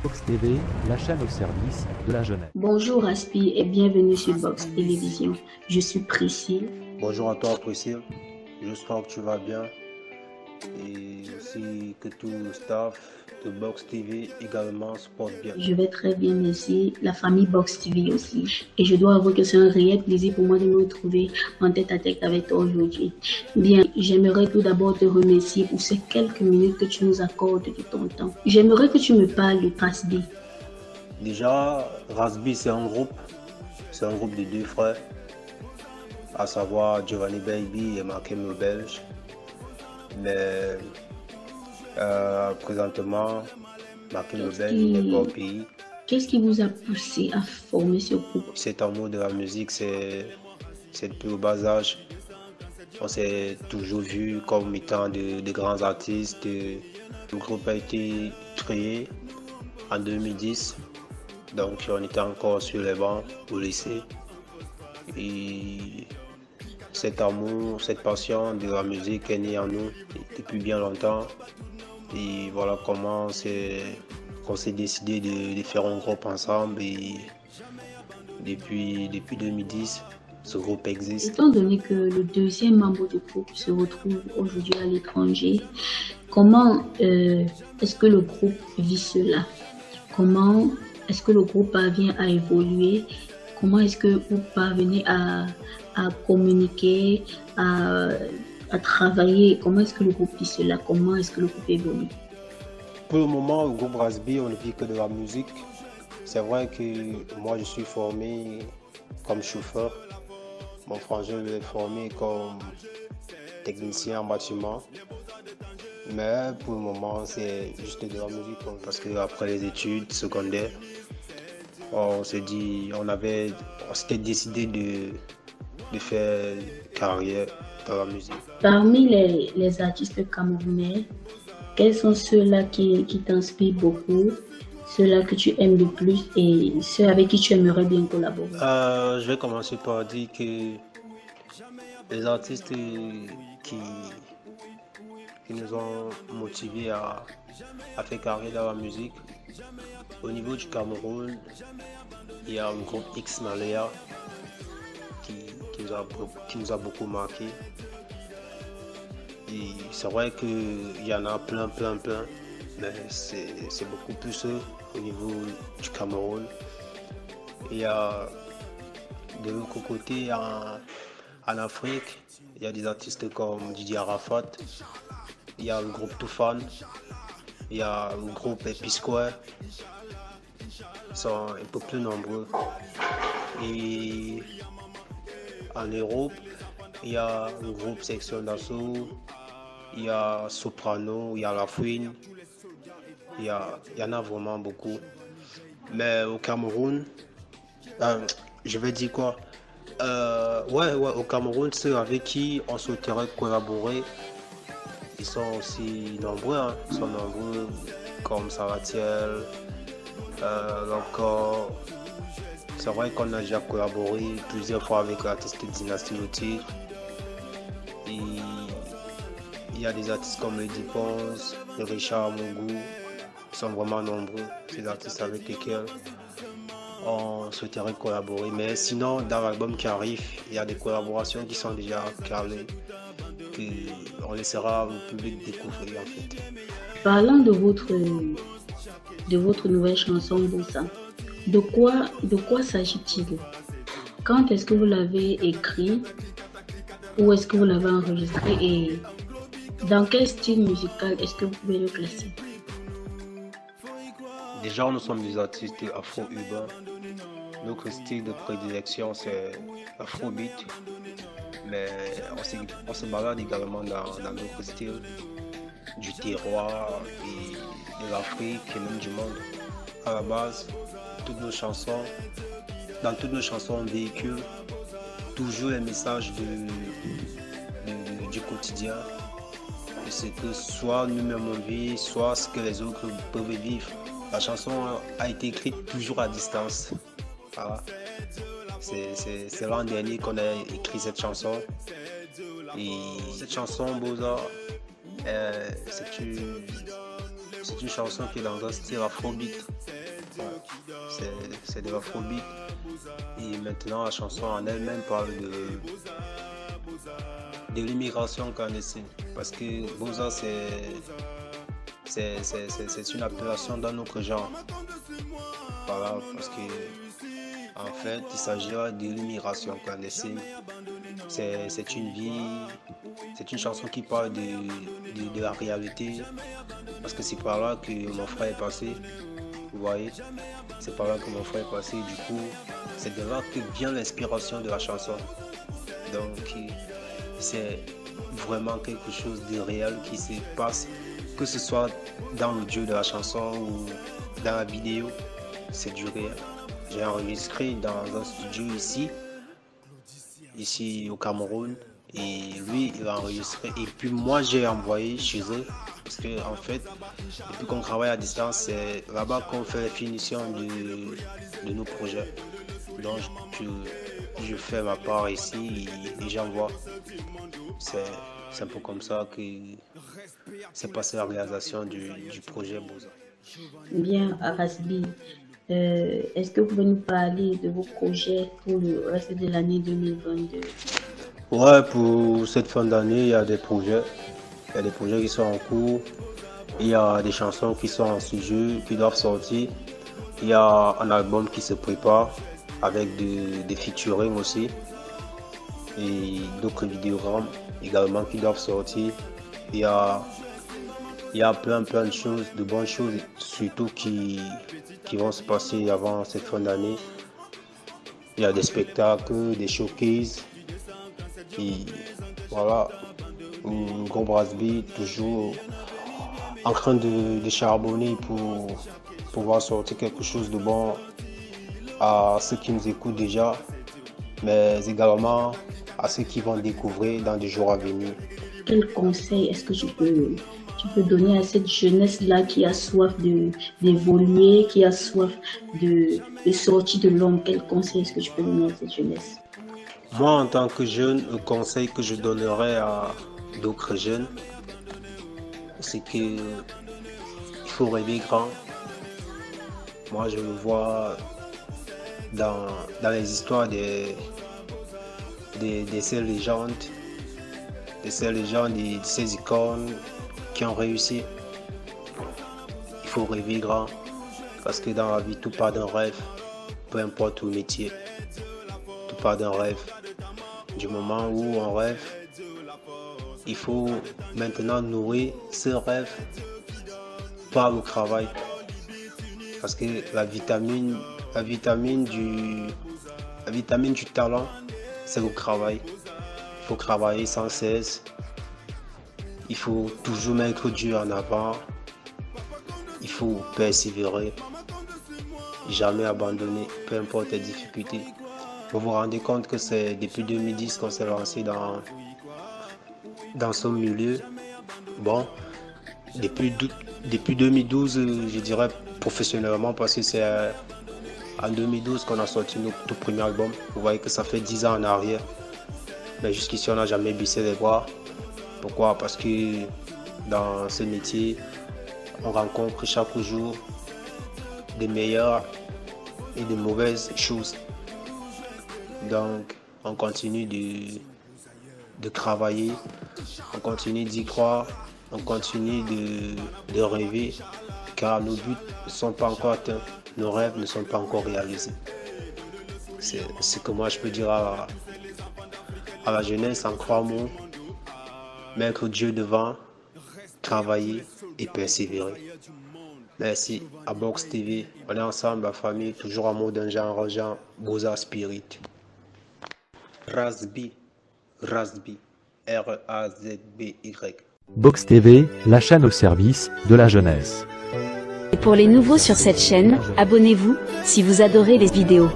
Box TV, la chaîne au service de la jeunesse. Bonjour Aspi et bienvenue sur Box Télévision. Je suis Priscille. Bonjour à toi Priscille, j'espère que tu vas bien et aussi que tout le staff de Box TV également se porte bien. Je vais très bien, merci. La famille Box TV aussi. Et je dois avouer que c'est un réel plaisir pour moi de me retrouver en tête à tête avec toi aujourd'hui. Bien, j'aimerais tout d'abord te remercier pour ces quelques minutes que tu nous accordes de ton temps. J'aimerais que tu me parles de Trasby. Déjà, Rasby c'est un groupe de deux frères, à savoir Giovanni Baby et Markem le Belge. Mais présentement, Markem le Belge n'est pas au pays. Qu'est-ce qui vous a poussé à former ce groupe? Cet amour de la musique, c'est depuis au bas âge. On s'est toujours vu comme étant de grands artistes. Le groupe a été créé en 2010, donc on était encore sur les bancs au lycée. Et cet amour, cette passion de la musique est née en nous depuis bien longtemps. Et voilà comment on s'est décidé de faire un groupe ensemble. Et depuis 2010, ce groupe existe. Étant donné que le deuxième membre du groupe se retrouve aujourd'hui à l'étranger, comment est-ce que le groupe vit cela? Comment est-ce que le groupe parvient à évoluer? Comment est-ce que vous parvenez à communiquer, à travailler? Comment est-ce que le groupe vit cela? Comment est-ce que le groupe évolue? Pour le moment, le groupe Rasby, on ne vit que de la musique. C'est vrai que moi, je suis formé comme chauffeur. Mon frangin est formé comme technicien en bâtiment. Mais pour le moment, c'est juste de la musique. Parce qu'après les études secondaires, on s'était décidé de faire carrière dans la musique. Parmi les artistes camerounais, quels sont ceux-là qui t'inspirent beaucoup, ceux-là que tu aimes le plus et ceux avec qui tu aimerais bien collaborer? Je vais commencer par dire que les artistes qui nous ont motivés à faire carrière dans la musique, au niveau du Cameroun, il y a un groupe X Malaya qui nous a beaucoup marqué. Et c'est vrai qu'il y en a plein, mais c'est beaucoup plus au niveau du Cameroun. Il y a de l'autre côté, en Afrique, il y a des artistes comme Didier Arafat, il y a le groupe Toufan, il y a le groupe Episquare. Ils sont un peu plus nombreux. Et en Europe, il y a le groupe Section d'Assaut, il y a Soprano, il y a La Fouine, il y en a vraiment beaucoup. Mais au Cameroun, je vais dire quoi? Au Cameroun, ceux avec qui on souhaiterait collaborer, ils sont aussi nombreux, hein. Ils sont nombreux comme Saratiel, encore. C'est vrai qu'on a déjà collaboré plusieurs fois avec l'artiste Dynasty Loti. Et il y a des artistes comme Lady Pons, Richard Mongou. Ils sont vraiment nombreux, ces artistes avec lesquels on souhaiterait collaborer. Mais sinon, dans l'album qui arrive, il y a des collaborations qui sont déjà calées, qu'on laissera au public découvrir en fait. Parlant de votre nouvelle chanson Bossa, de quoi s'agit-il? Quand est-ce que vous l'avez écrit? Où est-ce que vous l'avez enregistré? Et dans quel style musical est-ce que vous pouvez le classer? Déjà, nous sommes des artistes afro-urbains. Notre style de prédilection, c'est afrobeat. Mais on se balade également dans d'autres styles, du terroir et de l'Afrique et même du monde. À la base, dans toutes nos chansons, on véhicule toujours les messages du quotidien. De ce que soit nous-mêmes on vit, soit ce que les autres peuvent vivre. La chanson a été écrite toujours à distance. Voilà. C'est l'an dernier qu'on a écrit cette chanson. Et cette chanson, Boza, c'est c'est une chanson qui est dans un style afrobeat. C'est de l'afrobeat. Et maintenant, la chanson en elle-même parle de l'immigration clandestine. Parce que Boza, c'est une appellation d'un autre genre. Voilà, parce que en fait, il s'agira de l'immigration clandestine. C'est une vie, c'est une chanson qui parle de la réalité. Parce que c'est par là que mon frère est passé. Vous voyez, c'est par là que mon frère est passé. Du coup, c'est de là que vient l'inspiration de la chanson. Donc, c'est vraiment quelque chose de réel qui se passe, que ce soit dans l'audio de la chanson ou dans la vidéo, c'est du réel. J'ai enregistré dans un studio ici au Cameroun, et lui il a enregistré et puis moi j'ai envoyé chez eux parce que en fait depuis qu'on travaille à distance, c'est là-bas qu'on fait la finition de nos projets. Donc je fais ma part ici et j'envoie. C'est un peu comme ça que c'est passé la réalisation du projet Boza. Bien, Rasbi, est-ce que vous pouvez nous parler de vos projets pour le reste de l'année 2022? Ouais, pour cette fin d'année, il y a des projets. Il y a des projets qui sont en cours. Il y a des chansons qui sont en sujet, qui doivent sortir. Il y a un album qui se prépare avec des featuring aussi. Et d'autres vidéogrammes également qui doivent sortir. Il y a plein de choses, de bonnes choses, surtout qui vont se passer avant cette fin d'année. Il y a des spectacles, des showcases. Et voilà, un gros Rasbi toujours en train de charbonner pour pouvoir sortir quelque chose de bon à ceux qui nous écoutent déjà, mais également à ceux qui vont découvrir dans des jours à venir. Quel conseil est-ce que tu peux donner à cette jeunesse-là qui a soif d'évoluer, qui a soif de sortir de l'ombre? Quel conseil est-ce que tu peux donner à cette jeunesse? Moi, en tant que jeune, le conseil que je donnerais à d'autres jeunes, c'est qu'il faut rêver grand. Moi, je le vois dans les histoires de ces légendes, de ces icônes qui ont réussi. Il faut rêver grand, parce que dans la vie, tout part d'un rêve, peu importe le métier. Tout part d'un rêve. Du moment où on rêve, il faut maintenant nourrir ce rêve par le travail. Parce que la vitamine du talent, c'est le travail. Il faut travailler sans cesse. Il faut toujours mettre Dieu en avant. Il faut persévérer. Jamais abandonner, peu importe les difficultés. Vous vous rendez compte que c'est depuis 2010 qu'on s'est lancé dans ce milieu. Bon, depuis 2012, je dirais professionnellement, parce que c'est en 2012 qu'on a sorti notre tout premier album. Vous voyez que ça fait 10 ans en arrière. Mais jusqu'ici, on n'a jamais baissé les bras. Pourquoi? Parce que dans ce métier, on rencontre chaque jour des meilleures et des mauvaises choses. Donc, on continue de travailler, on continue d'y croire, on continue de rêver, car nos buts ne sont pas encore atteints, nos rêves ne sont pas encore réalisés. C'est ce que moi je peux dire à la jeunesse en 3 mots: mettre Dieu devant, travailler et persévérer. Merci à Box TV, on est ensemble, la famille, toujours en mode engageant, Boza Spirit. Rasbi, R-A-Z-B-Y. Box TV, la chaîne au service de la jeunesse. Et pour les nouveaux sur cette chaîne, abonnez-vous si vous adorez les vidéos.